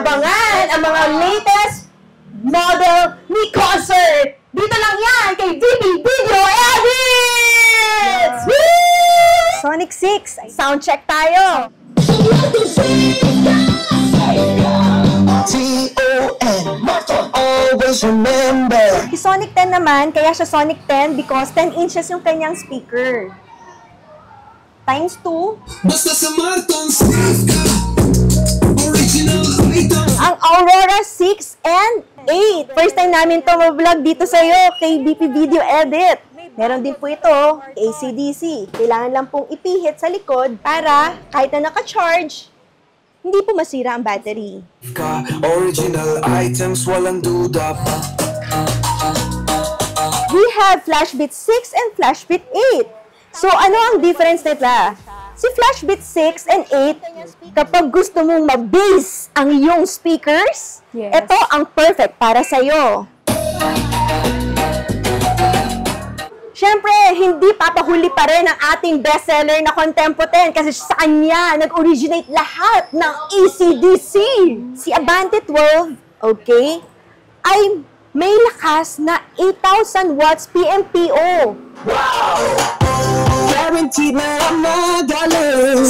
abangan ang mga latest model ni Concert. Dito lang yan kay DB Video Edits! Yes. Sonic 6, sound check tayo. T-O-N, Marton, always remember. Si Sonic 10 naman, kaya siya Sonic 10 because 10 inches yung kanyang speaker. Times 2. Basta sa Marton, original item. Ang Aurora 6 and 8. First time namin to ma-vlog dito sa'yo kay BP Video Edit. Meron din po ito, AC/DC. Kailangan lang pong ipihit sa likod para kahit na naka-charge, hindi po masira ang battery. Original items, walang duda pa. We have Flashbit 6 and Flashbit 8. So, ano ang difference nila? Si Flashbit 6 and 8, kapag gusto mong ma-bass ang iyong speakers, ito ang perfect para sa'yo. Siyempre, hindi papahuli pa rin ang ating bestseller na Contempo 10 kasi sa kanya nag-originate lahat ng AC/DC. Si Abante 12, okay, ay may lakas na 8,000 watts PMPO. Wow! Guaranteed na magaling.